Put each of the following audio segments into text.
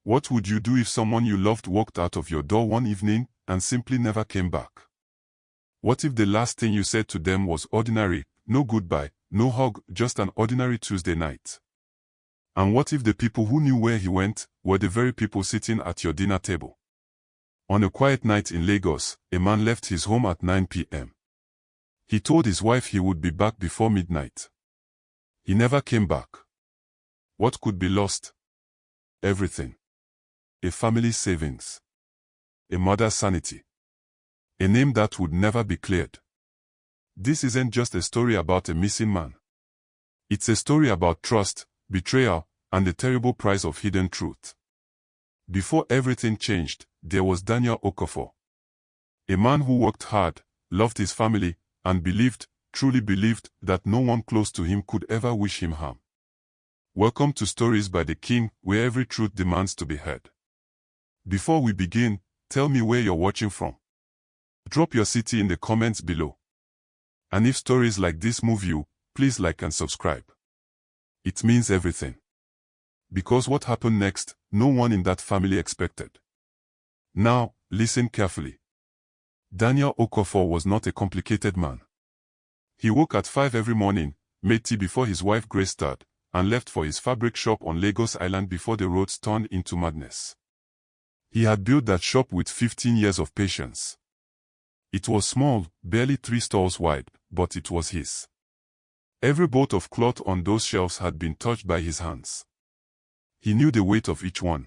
What would you do if someone you loved walked out of your door one evening and simply never came back? What if the last thing you said to them was ordinary, no goodbye, no hug, just an ordinary Tuesday night? And what if the people who knew where he went were the very people sitting at your dinner table? On a quiet night in Lagos, a man left his home at 9 p.m. He told his wife he would be back before midnight. He never came back. What could be lost? Everything. A family's savings. A mother's sanity. A name that would never be cleared. This isn't just a story about a missing man. It's a story about trust, betrayal, and the terrible price of hidden truth. Before everything changed, there was Daniel Okafor. A man who worked hard, loved his family, and believed, truly believed, that no one close to him could ever wish him harm. Welcome to Stories by the King, where every truth demands to be heard. Before we begin, tell me where you're watching from. Drop your city in the comments below. And if stories like this move you, please like and subscribe. It means everything. Because what happened next, no one in that family expected. Now, listen carefully. Daniel Okafor was not a complicated man. He woke at 5 every morning, made tea before his wife Grace stirred, and left for his fabric shop on Lagos Island before the roads turned into madness. He had built that shop with 15 years of patience. It was small, barely 3 stalls wide, but it was his. Every bolt of cloth on those shelves had been touched by his hands. He knew the weight of each one.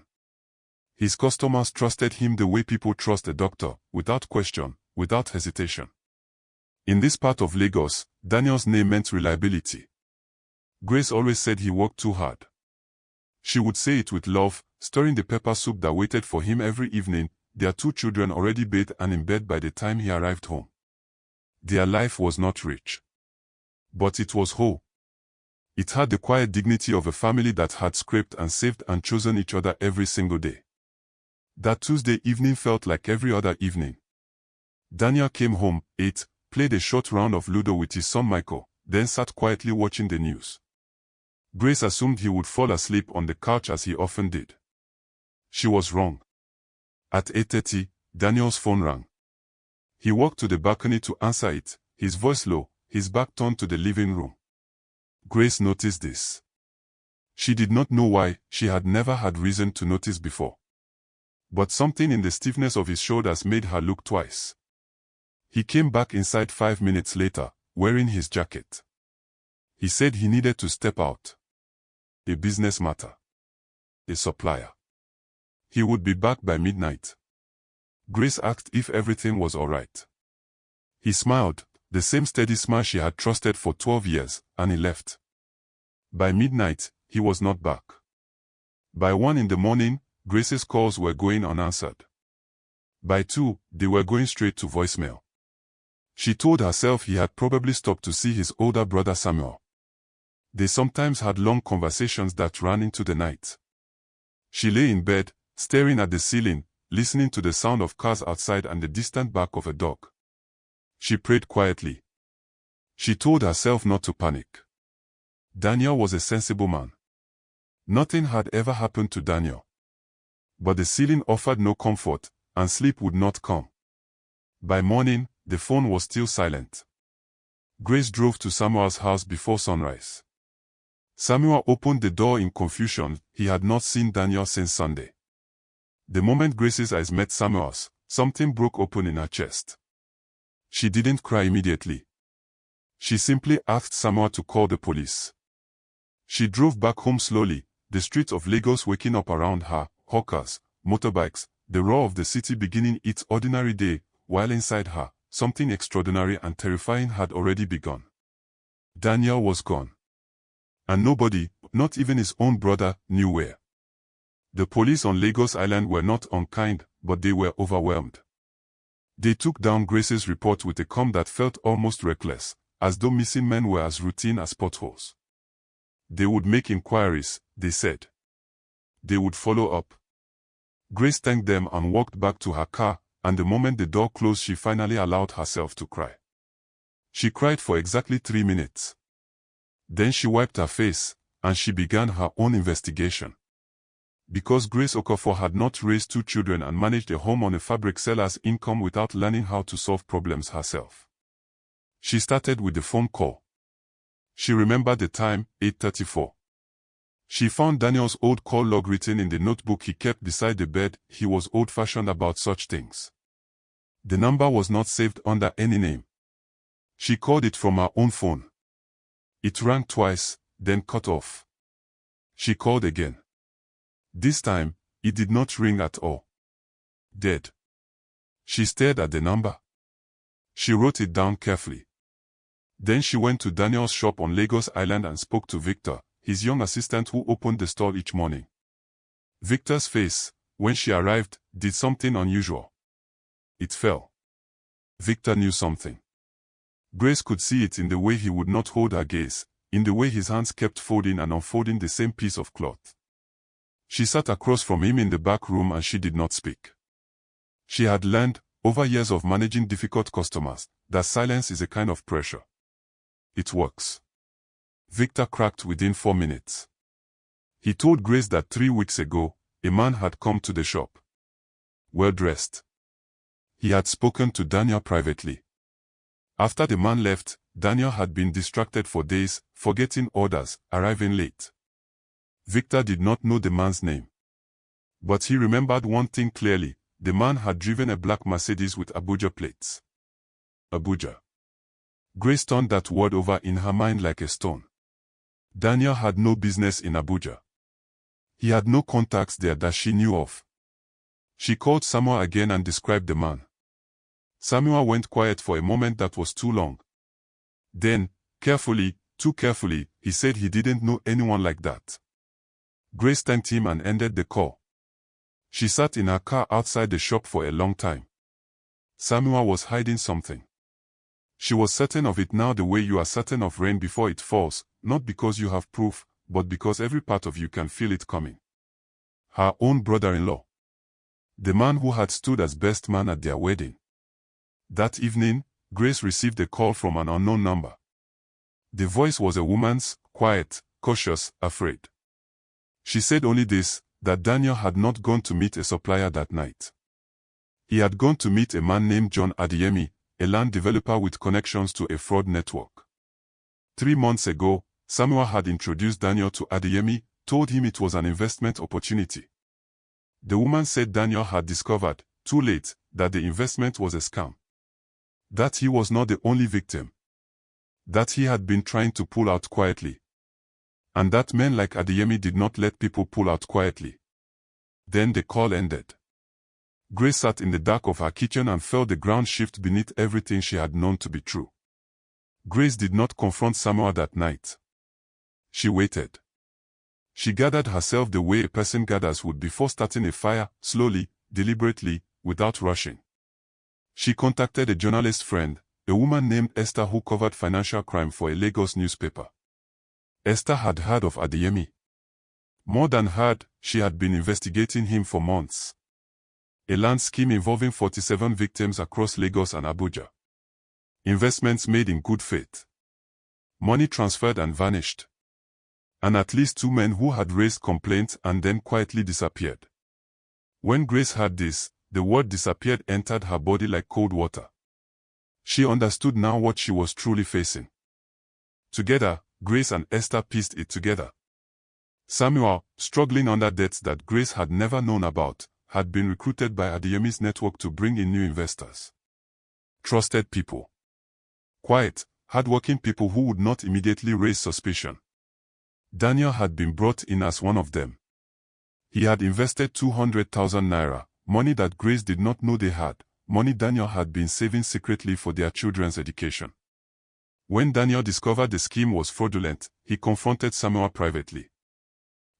His customers trusted him the way people trust a doctor, without question, without hesitation. In this part of Lagos, Daniel's name meant reliability. Grace always said he worked too hard. She would say it with love, stirring the pepper soup that waited for him every evening, their 2 children already bathed and in bed by the time he arrived home. Their life was not rich. But it was whole. It had the quiet dignity of a family that had scraped and saved and chosen each other every single day. That Tuesday evening felt like every other evening. Daniel came home, ate, played a short round of Ludo with his son Michael, then sat quietly watching the news. Grace assumed he would fall asleep on the couch as he often did. She was wrong. At 8:30, Daniel's phone rang. He walked to the balcony to answer it, his voice low, his back turned to the living room. Grace noticed this. She did not know why, she had never had reason to notice before. But something in the stiffness of his shoulders made her look twice. He came back inside 5 minutes later, wearing his jacket. He said he needed to step out. A business matter. A supplier. He would be back by midnight. Grace asked if everything was all right. He smiled, the same steady smile she had trusted for 12 years, and he left. By midnight, he was not back. By 1 in the morning, Grace's calls were going unanswered. By 2, they were going straight to voicemail. She told herself he had probably stopped to see his older brother Samuel. They sometimes had long conversations that ran into the night. She lay in bed, staring at the ceiling, listening to the sound of cars outside and the distant bark of a dog. She prayed quietly. She told herself not to panic. Daniel was a sensible man. Nothing had ever happened to Daniel. But the ceiling offered no comfort, and sleep would not come. By morning, the phone was still silent. Grace drove to Samuel's house before sunrise. Samuel opened the door in confusion. He had not seen Daniel since Sunday. The moment Grace's eyes met Samuel's, something broke open in her chest. She didn't cry immediately. She simply asked Samuel to call the police. She drove back home slowly, the streets of Lagos waking up around her, hawkers, motorbikes, the roar of the city beginning its ordinary day, while inside her, something extraordinary and terrifying had already begun. Daniel was gone. And nobody, not even his own brother, knew where. The police on Lagos Island were not unkind, but they were overwhelmed. They took down Grace's report with a calm that felt almost reckless, as though missing men were as routine as potholes. They would make inquiries, they said. They would follow up. Grace thanked them and walked back to her car, and the moment the door closed she finally allowed herself to cry. She cried for exactly 3 minutes. Then she wiped her face, and she began her own investigation. Because Grace Okafor had not raised 2 children and managed a home on a fabric seller's income without learning how to solve problems herself. She started with the phone call. She remembered the time, 8:34. She found Daniel's old call log written in the notebook he kept beside the bed. He was old-fashioned about such things. The number was not saved under any name. She called it from her own phone. It rang twice, then cut off. She called again. This time, it did not ring at all. Dead. She stared at the number. She wrote it down carefully. Then she went to Daniel's shop on Lagos Island and spoke to Victor, his young assistant who opened the store each morning. Victor's face, when she arrived, did something unusual. It fell. Victor knew something. Grace could see it in the way he would not hold her gaze, in the way his hands kept folding and unfolding the same piece of cloth. She sat across from him in the back room and she did not speak. She had learned, over years of managing difficult customers, that silence is a kind of pressure. It works. Victor cracked within 4 minutes. He told Grace that 3 weeks ago, a man had come to the shop. Well-dressed. He had spoken to Daniel privately. After the man left, Daniel had been distracted for days, forgetting orders, arriving late. Victor did not know the man's name. But he remembered one thing clearly: the man had driven a black Mercedes with Abuja plates. Abuja. Grace turned that word over in her mind like a stone. Daniel had no business in Abuja. He had no contacts there that she knew of. She called Samuel again and described the man. Samuel went quiet for a moment that was too long. Then, carefully, too carefully, he said he didn't know anyone like that. Grace thanked him and ended the call. She sat in her car outside the shop for a long time. Samuel was hiding something. She was certain of it now, the way you are certain of rain before it falls, not because you have proof, but because every part of you can feel it coming. Her own brother-in-law. The man who had stood as best man at their wedding. That evening, Grace received a call from an unknown number. The voice was a woman's, quiet, cautious, afraid. She said only this, that Daniel had not gone to meet a supplier that night. He had gone to meet a man named John Adeyemi, a land developer with connections to a fraud network. 3 months ago, Samuel had introduced Daniel to Adeyemi, told him it was an investment opportunity. The woman said Daniel had discovered, too late, that the investment was a scam. That he was not the only victim. That he had been trying to pull out quietly. And that men like Adeyemi did not let people pull out quietly. Then the call ended. Grace sat in the dark of her kitchen and felt the ground shift beneath everything she had known to be true. Grace did not confront Samuel that night. She waited. She gathered herself the way a person gathers wood before starting a fire, slowly, deliberately, without rushing. She contacted a journalist friend, a woman named Esther who covered financial crime for a Lagos newspaper. Esther had heard of Adeyemi. More than heard, she had been investigating him for months. A land scheme involving 47 victims across Lagos and Abuja. Investments made in good faith. Money transferred and vanished. And at least 2 men who had raised complaints and then quietly disappeared. When Grace heard this, the word disappeared entered her body like cold water. She understood now what she was truly facing. Together, Grace and Esther pieced it together. Samuel, struggling under debts that Grace had never known about, had been recruited by Adeyemi's network to bring in new investors. Trusted people. Quiet, hardworking people who would not immediately raise suspicion. Daniel had been brought in as one of them. He had invested 200,000 naira, money that Grace did not know they had, money Daniel had been saving secretly for their children's education. When Daniel discovered the scheme was fraudulent, he confronted Samuel privately.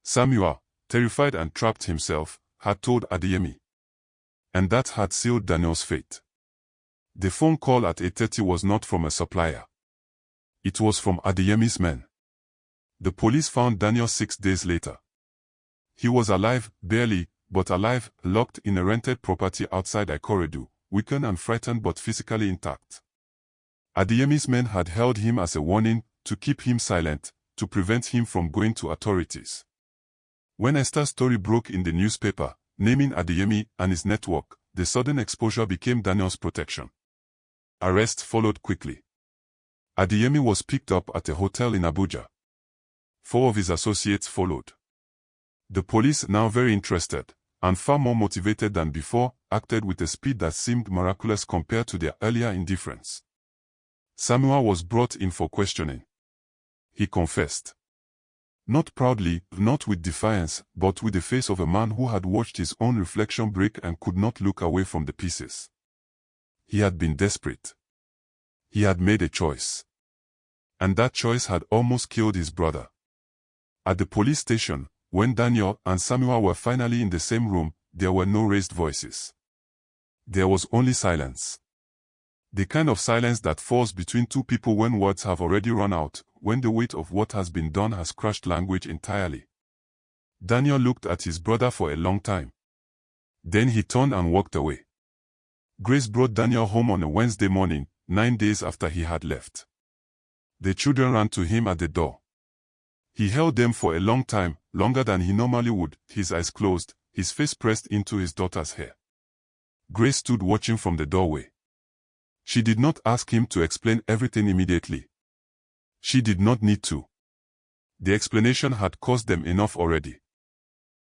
Samuel, terrified and trapped himself, had told Adeyemi. And that had sealed Daniel's fate. The phone call at 8:30 was not from a supplier. It was from Adeyemi's men. The police found Daniel 6 days later. He was alive, barely, but alive, locked in a rented property outside Ikorodu, weakened and frightened but physically intact. Adeyemi's men had held him as a warning, to keep him silent, to prevent him from going to authorities. When Esther's story broke in the newspaper, naming Adeyemi and his network, the sudden exposure became Daniel's protection. Arrest followed quickly. Adeyemi was picked up at a hotel in Abuja. 4 of his associates followed. The police, now very interested, and far more motivated than before, acted with a speed that seemed miraculous compared to their earlier indifference. Samuel was brought in for questioning. He confessed. Not proudly, not with defiance, but with the face of a man who had watched his own reflection break and could not look away from the pieces. He had been desperate. He had made a choice. And that choice had almost killed his brother. At the police station, when Daniel and Samuel were finally in the same room, there were no raised voices. There was only silence. The kind of silence that falls between two people when words have already run out, when the weight of what has been done has crushed language entirely. Daniel looked at his brother for a long time. Then he turned and walked away. Grace brought Daniel home on a Wednesday morning, 9 days after he had left. The children ran to him at the door. He held them for a long time, longer than he normally would, his eyes closed, his face pressed into his daughter's hair. Grace stood watching from the doorway. She did not ask him to explain everything immediately. She did not need to. The explanation had cost them enough already.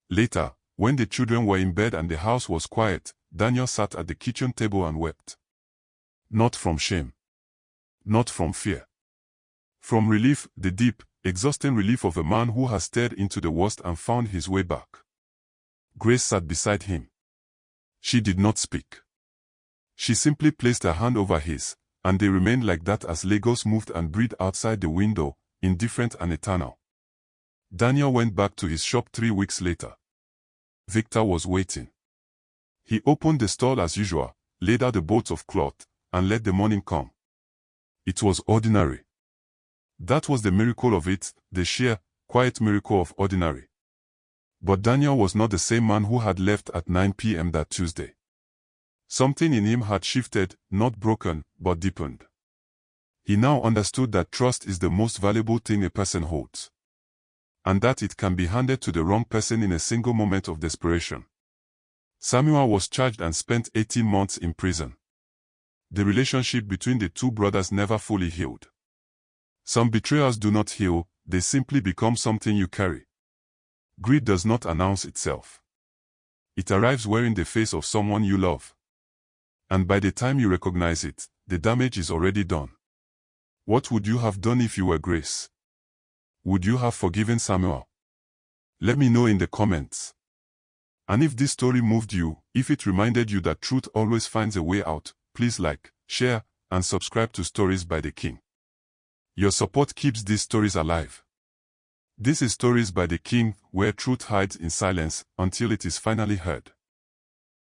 Later, when the children were in bed and the house was quiet, Daniel sat at the kitchen table and wept. Not from shame. Not from fear. From relief, the deep, exhausting relief of a man who has stared into the worst and found his way back. Grace sat beside him. She did not speak. She simply placed her hand over his, and they remained like that as Lagos moved and breathed outside the window, indifferent and eternal. Daniel went back to his shop 3 weeks later. Victor was waiting. He opened the stall as usual, laid out the bolts of cloth, and let the morning come. It was ordinary. That was the miracle of it, the sheer, quiet miracle of ordinary. But Daniel was not the same man who had left at 9 p.m. that Tuesday. Something in him had shifted, not broken, but deepened. He now understood that trust is the most valuable thing a person holds. And that it can be handed to the wrong person in a single moment of desperation. Samuel was charged and spent 18 months in prison. The relationship between the two brothers never fully healed. Some betrayals do not heal, they simply become something you carry. Greed does not announce itself. It arrives wearing the face of someone you love. And by the time you recognize it, the damage is already done. What would you have done if you were Grace? Would you have forgiven Samuel? Let me know in the comments. And if this story moved you, if it reminded you that truth always finds a way out, please like, share, and subscribe to Stories by the King. Your support keeps these stories alive. This is Stories by the King, where truth hides in silence until it is finally heard.